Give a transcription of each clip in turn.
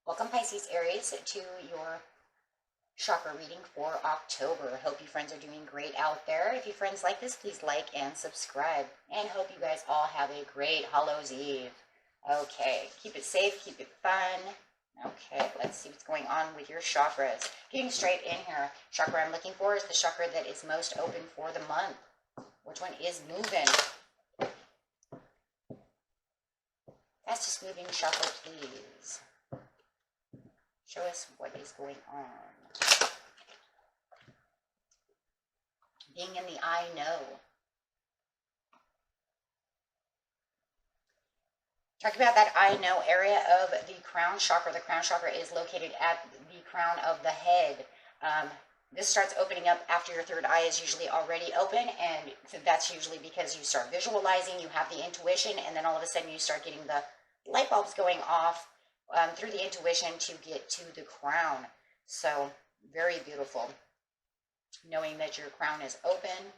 Welcome, Pisces, Aries, to your chakra reading for October. Hope you friends are doing great out there. If you friends like this, please like and subscribe. And hope you guys all have a great Hallows Eve. Okay, keep it safe, keep it fun. Okay, let's see what's going on with your chakras. Getting straight in here, chakra I'm looking for is the chakra that is most open for the month. Which one is moving? Fastest moving chakra, please. Show us what is going on. Being in the I know. Talk about that I know area of the crown chakra. The crown chakra is located at the crown of the head. This starts opening up after your third eye is usually already open, and that's usually because you start visualizing, you have the intuition, and then all of a sudden you start getting the light bulbs going off through the intuition to get to the crown. So very beautiful, knowing that your crown is open.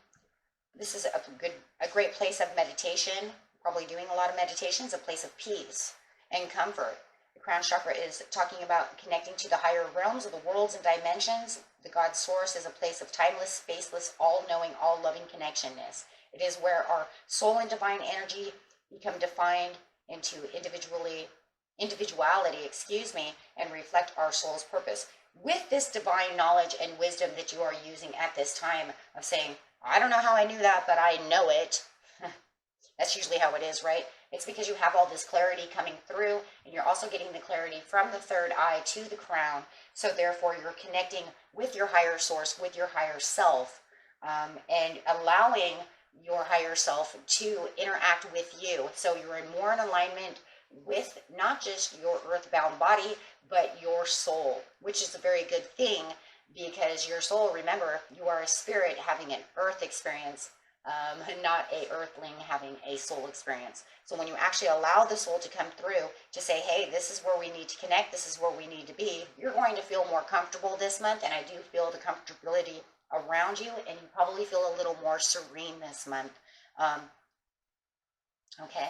This is a great place of meditation. Probably doing a lot of meditations, a place of peace and comfort. The crown chakra is talking about connecting to the higher realms of the worlds and dimensions. The God source is a place of timeless, spaceless, all-knowing, all-loving connectionness. It is where our soul and divine energy become defined into individuality, and reflect our soul's purpose. With this divine knowledge and wisdom that you are using at this time of saying, I don't know how I knew that, but I know it. That's usually how it is, right? It's because you have all this clarity coming through, and you're also getting the clarity from the third eye to the crown. So therefore, you're connecting with your higher source, with your higher self, and allowing your higher self to interact with you. So you're more in alignment with not just your earthbound body, but your soul, which is a very good thing, because your soul, remember, you are a spirit having an earth experience, not a earthling having a soul experience. So when you actually allow the soul to come through to say, hey, this is where we need to connect, this is where we need to be, you're going to feel more comfortable this month. And I do feel the comfortability around you, and you probably feel a little more serene this month. Okay,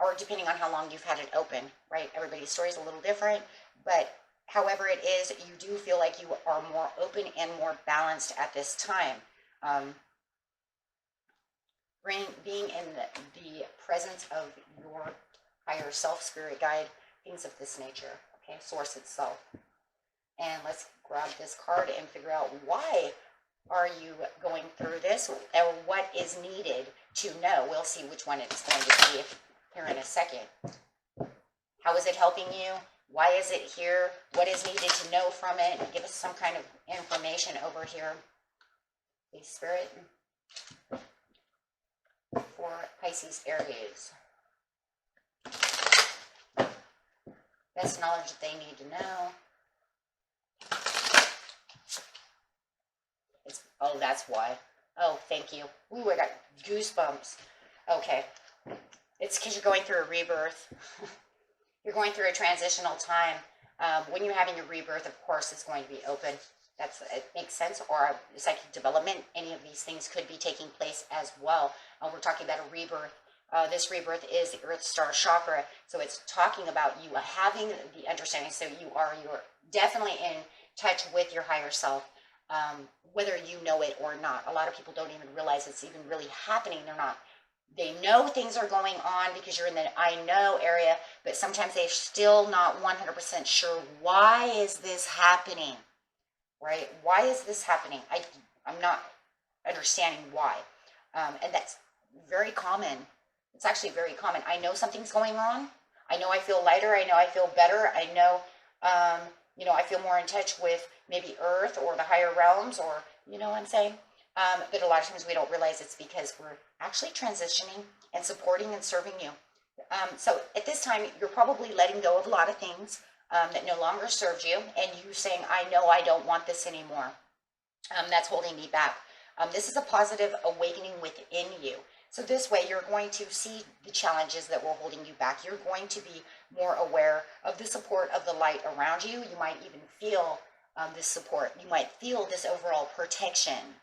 or depending on how long you've had it open, right? Everybody's story is a little different, but however it is, you do feel like you are more open and more balanced at this time. Being in the presence of your higher self, spirit guide, things of this nature, okay, source itself. And let's grab this card and figure out why are you going through this, or what is needed to know. We'll see which one it's going to be here in a second. How is it helping you? Why is it here? What is needed to know from it? Give us some kind of information over here. Please, Spirit, for Pisces, Aries. Best knowledge that they need to know. Oh, that's why. Oh, thank you. Ooh, I got goosebumps. Okay. It's because you're going through a rebirth. You're going through a transitional time. When you're having a rebirth, of course, it's going to be open. It makes sense. Or a psychic development. Any of these things could be taking place as well. We're talking about a rebirth. This rebirth is the Earth Star Chakra. So it's talking about you having the understanding. So you're definitely in touch with your higher self. Whether you know it or not. A lot of people don't even realize it's even really happening. They know things are going on because you're in the I know area, but sometimes they're still not 100% sure. Why is this happening? Right? Why is this happening? I'm not understanding why. And that's very common. It's actually very common. I know something's going on. I know I feel lighter. I know I feel better. I know, I feel more in touch with maybe Earth or the higher realms, or, you know what I'm saying? But a lot of times we don't realize it's because we're actually transitioning and supporting and serving you. So at this time, you're probably letting go of a lot of things that no longer served you, and you saying, I know I don't want this anymore. That's holding me back. This is a positive awakening within you. So this way, you're going to see the challenges that were holding you back. You're going to be more aware of the support of the light around you. You might even feel this support. You might feel this overall protection.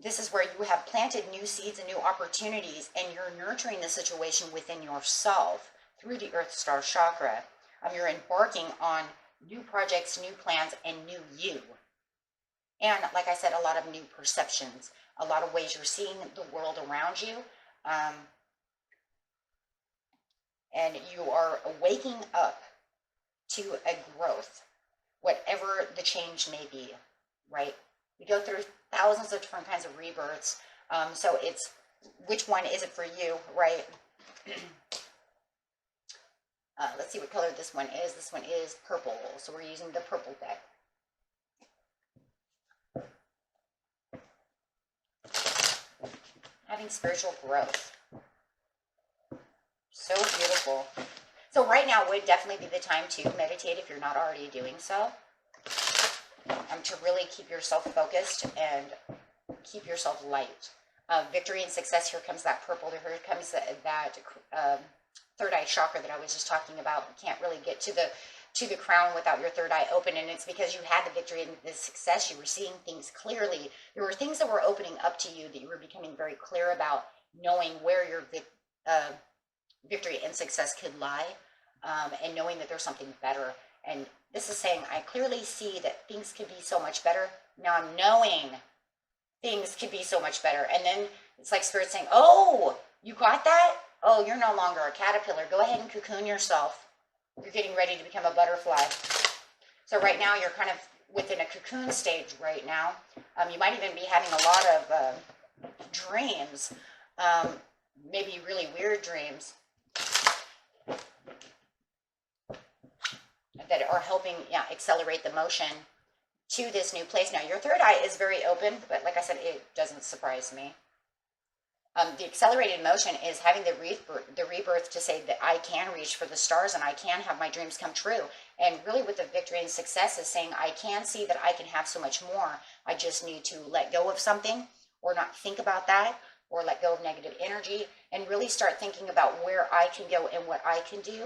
This is where you have planted new seeds and new opportunities, and you're nurturing the situation within yourself through the Earth Star Chakra. You're embarking on new projects, new plans, and new you. And like I said, a lot of new perceptions, a lot of ways you're seeing the world around you. And you are waking up to a growth, whatever the change may be, right? We go through thousands of different kinds of rebirths. So it's, which one is it for you, right? Let's see what color this one is. This one is purple. So we're using the purple deck. Having spiritual growth. So beautiful. So right now would definitely be the time to meditate if you're not already doing so. To really keep yourself focused and keep yourself light. Victory and success, here comes that purple. Here comes that third eye chakra that I was just talking about. You can't really get to the crown without your third eye open, and it's because you had the victory and the success. You were seeing things clearly. There were things that were opening up to you that you were becoming very clear about, knowing where your victory and success could lie, and knowing that there's something better. And this is saying, I clearly see that things could be so much better. Now I'm knowing things could be so much better. And then it's like Spirit saying, oh, you got that? Oh, you're no longer a caterpillar. Go ahead and cocoon yourself. You're getting ready to become a butterfly. So right now you're kind of within a cocoon stage right now. You might even be having a lot of dreams, maybe really weird dreams that are helping accelerate the motion to this new place. Now, your third eye is very open, but like I said, it doesn't surprise me. The accelerated motion is having the rebirth to say that I can reach for the stars and I can have my dreams come true. And really with the victory and success is saying I can see that I can have so much more. I just need to let go of something or not think about that, or let go of negative energy and really start thinking about where I can go and what I can do.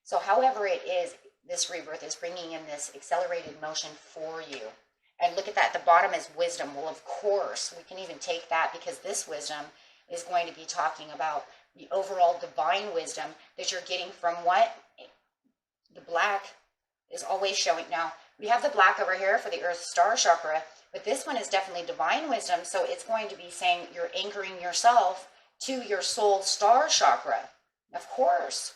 So however it is, this rebirth is bringing in this accelerated motion for you. And look at that, the bottom is wisdom. Well, of course, we can even take that because this wisdom is going to be talking about the overall divine wisdom that you're getting from what? The black is always showing. Now, we have the black over here for the Earth Star Chakra, but this one is definitely divine wisdom. So it's going to be saying you're anchoring yourself to your soul star chakra. Of course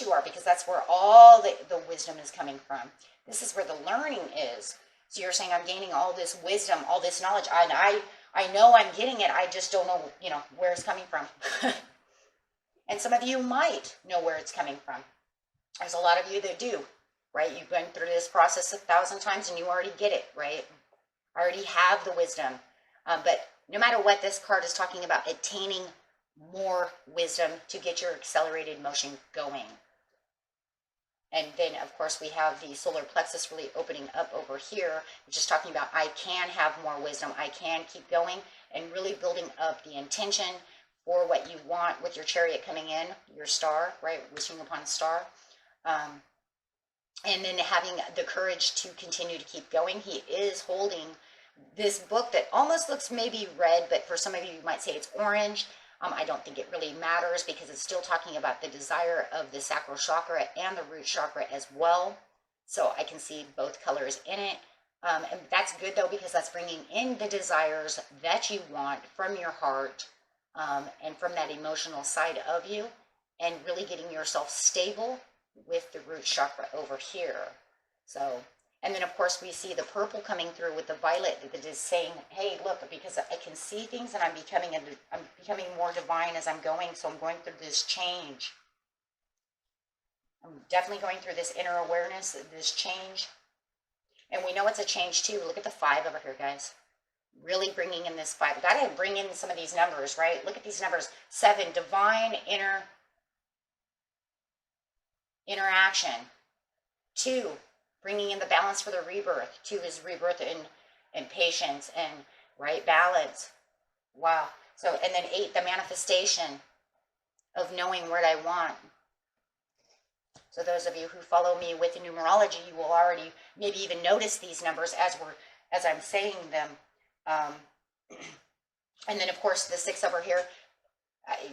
you are, because that's where all the wisdom is coming from. This is where the learning is. So you're saying, I'm gaining all this wisdom, all this knowledge. I know I'm getting it. I just don't know, where it's coming from. And some of you might know where it's coming from. There's a lot of you that do, right? You've been through this process 1,000 times and you already get it, right? I already have the wisdom. But no matter what, this card is talking about attaining more wisdom to get your accelerated motion going. And then, of course, we have the solar plexus really opening up over here, which is talking about I can have more wisdom. I can keep going and really building up the intention for what you want with your chariot coming in, your star, right? Wishing upon a star. And then having the courage to continue to keep going. He is holding this book that almost looks maybe red, but for some of you might say it's orange. I don't think it really matters because it's still talking about the desire of the sacral chakra and the root chakra as well. So I can see both colors in it. And that's good though, because that's bringing in the desires that you want from your heart and from that emotional side of you, and really getting yourself stable with the root chakra over here. So, and then of course we see the purple coming through with the violet that is saying, hey, look, because I can see things and I'm becoming more divine as I'm going. So I'm going through this change. I'm definitely going through this inner awareness, this change. And we know it's a change too. Look at the 5 over here, guys. Really bringing in this 5. Got to bring in some of these numbers, right? Look at these numbers. 7, divine interaction. 2, bringing in the balance for the rebirth. 2 is rebirth and patience and right balance. Wow. So, and then 8, the manifestation of knowing what I want. So those of you who follow me with numerology, you will already maybe even notice these numbers as I'm saying them. And then of course the 6 over here,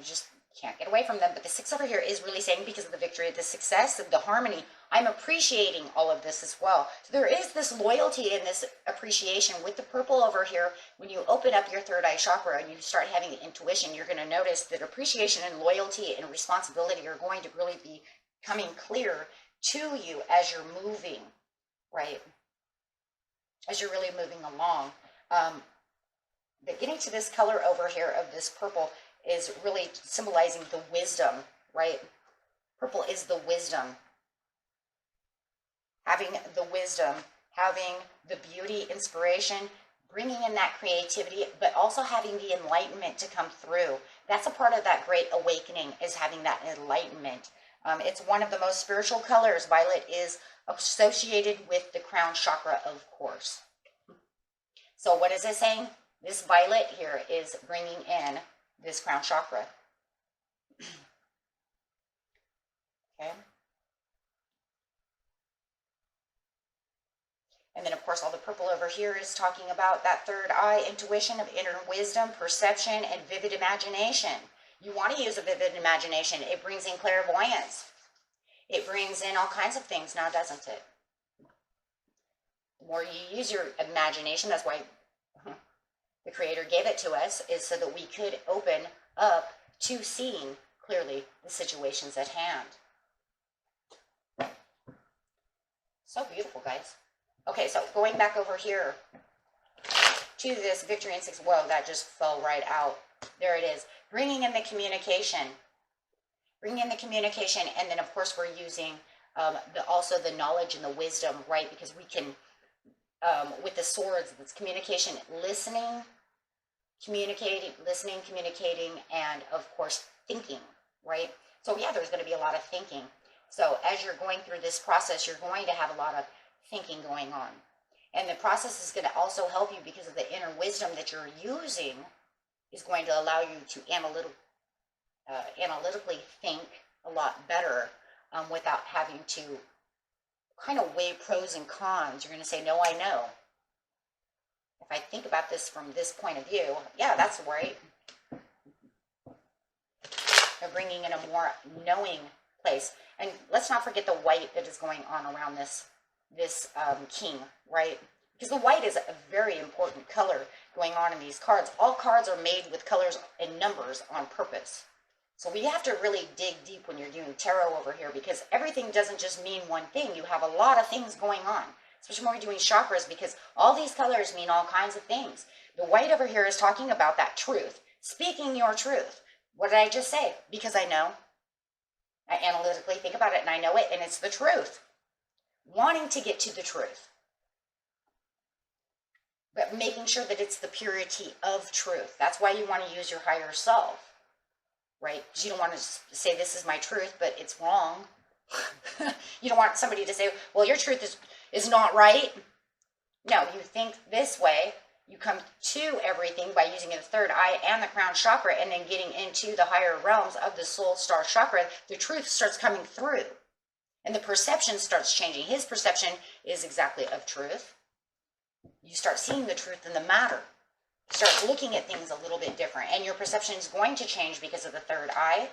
just Can't get away from them. But the 6 over here is really saying, because of the victory, the success, the harmony, I'm appreciating all of this as well. So there is this loyalty and this appreciation with the purple over here. When you open up your third eye chakra and you start having the intuition, you're going to notice that appreciation and loyalty and responsibility are going to really be coming clear to you as you're moving, right? As you're really moving along. But getting to this color over here of this purple is really symbolizing the wisdom, right? Purple is the wisdom. Having the wisdom, having the beauty, inspiration, bringing in that creativity, but also having the enlightenment to come through. That's a part of that great awakening, is having that enlightenment. It's one of the most spiritual colors. Violet is associated with the crown chakra, of course. So what is it saying? This violet here is bringing in this crown chakra. Okay. And then, of course, all the purple over here is talking about that third eye, intuition of inner wisdom, perception, and vivid imagination. You want to use a vivid imagination. It brings in clairvoyance. It brings in all kinds of things now, doesn't it? The more you use your imagination, that's why the Creator gave it to us, is so that we could open up to seeing clearly the situations at hand. So beautiful, guys. Okay, so going back over here to this victory in 6. Whoa, that just fell right out. There it is. Bringing in the communication. Bringing in the communication, and then, of course, we're using also the knowledge and the wisdom, right? Because we can, with the swords, it's communication, listening, communicating, and, of course, thinking, right? So, yeah, there's going to be a lot of thinking. So as you're going through this process, you're going to have a lot of thinking going on. And the process is going to also help you, because of the inner wisdom that you're using is going to allow you to analytically think a lot better without having to kind of weigh pros and cons. You're going to say, no, I know. If I think about this from this point of view, yeah, that's right. They're bringing in a more knowing place. And let's not forget the white that is going on around this king, right? Because the white is a very important color going on in these cards. All cards are made with colors and numbers on purpose. So we have to really dig deep when you're doing tarot over here, because everything doesn't just mean one thing. You have a lot of things going on, especially when we're doing chakras, because all these colors mean all kinds of things. The white over here is talking about that truth, speaking your truth. What did I just say? Because I know. I analytically think about it and I know it, and it's the truth. Wanting to get to the truth, but making sure that it's the purity of truth. That's why you want to use your higher self, right? Because you don't want to say, this is my truth, but it's wrong. You don't want somebody to say, well, your truth is not right. No, you think this way. You come to everything by using the third eye and the crown chakra, and then getting into the higher realms of the soul star chakra. The truth starts coming through, and the perception starts changing. His perception is exactly of truth. You start seeing the truth in the matter. You start looking at things a little bit different, and your perception is going to change because of the third eye.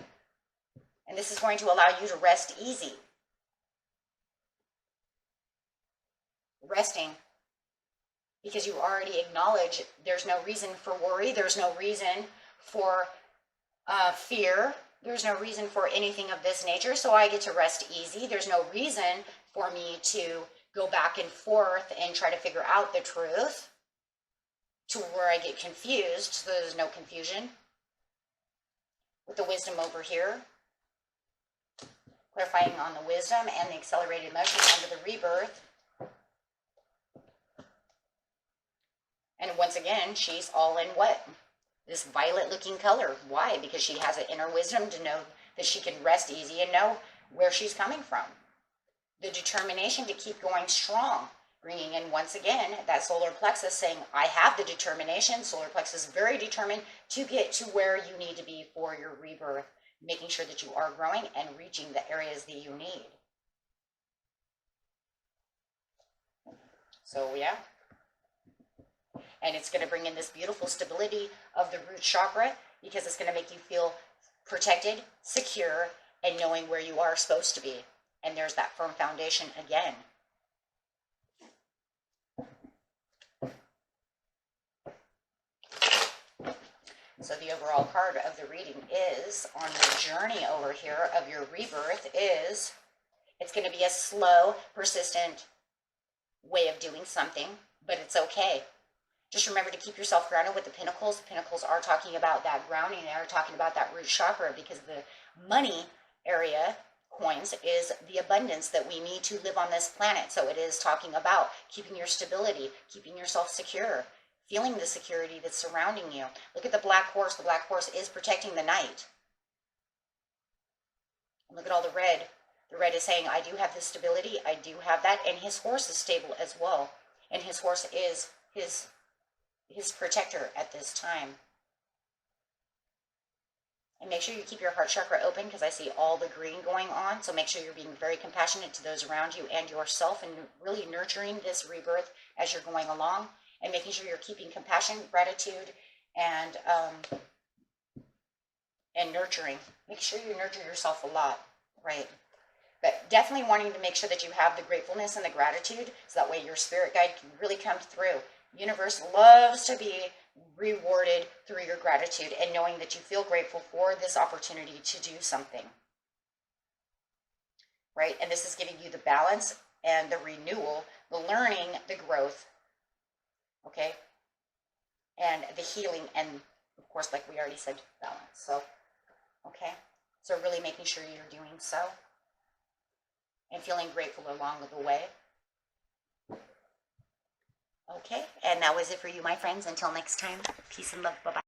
And this is going to allow you to rest easy. Resting, because you already acknowledge there's no reason for worry. There's no reason for fear. There's no reason for anything of this nature, so I get to rest easy. There's no reason for me to go back and forth and try to figure out the truth to where I get confused, so there's no confusion. With the wisdom over here, clarifying on the wisdom and the accelerated motion under the rebirth. And once again, she's all in what? This violet-looking color. Why? Because she has an inner wisdom to know that she can rest easy and know where she's coming from. The determination to keep going strong. Bringing in, once again, that solar plexus, saying, I have the determination. Solar plexus is very determined to get to where you need to be for your rebirth. Making sure that you are growing and reaching the areas that you need. So, yeah. And it's going to bring in this beautiful stability of the root chakra, because it's going to make you feel protected, secure, and knowing where you are supposed to be. And there's that firm foundation again. So the overall card of the reading is, on your journey over here of your rebirth, is it's going to be a slow, persistent way of doing something, but it's okay. Just remember to keep yourself grounded with the pinnacles. The pinnacles are talking about that grounding. They are talking about that root chakra, because the money area coins is the abundance that we need to live on this planet. So it is talking about keeping your stability, keeping yourself secure, feeling the security that's surrounding you. Look at the black horse. The black horse is protecting the knight. And look at all the red. The red is saying, I do have this stability. I do have that. And his horse is stable as well. And his horse is his protector at this time. And make sure you keep your heart chakra open, because I see all the green going on. So make sure you're being very compassionate to those around you and yourself, and really nurturing this rebirth as you're going along, and making sure you're keeping compassion, gratitude, and nurturing. Make sure you nurture yourself a lot, right? But definitely wanting to make sure that you have the gratefulness and the gratitude, so that way your spirit guide can really come through. Universe loves to be rewarded through your gratitude, and knowing that you feel grateful for this opportunity to do something, right? And this is giving you the balance and the renewal, the learning, the growth, okay? And the healing, and of course, like we already said, balance. So, okay? So really making sure you're doing so, and feeling grateful along the way. Okay, and that was it for you, my friends. Until next time, peace and love. Bye-bye.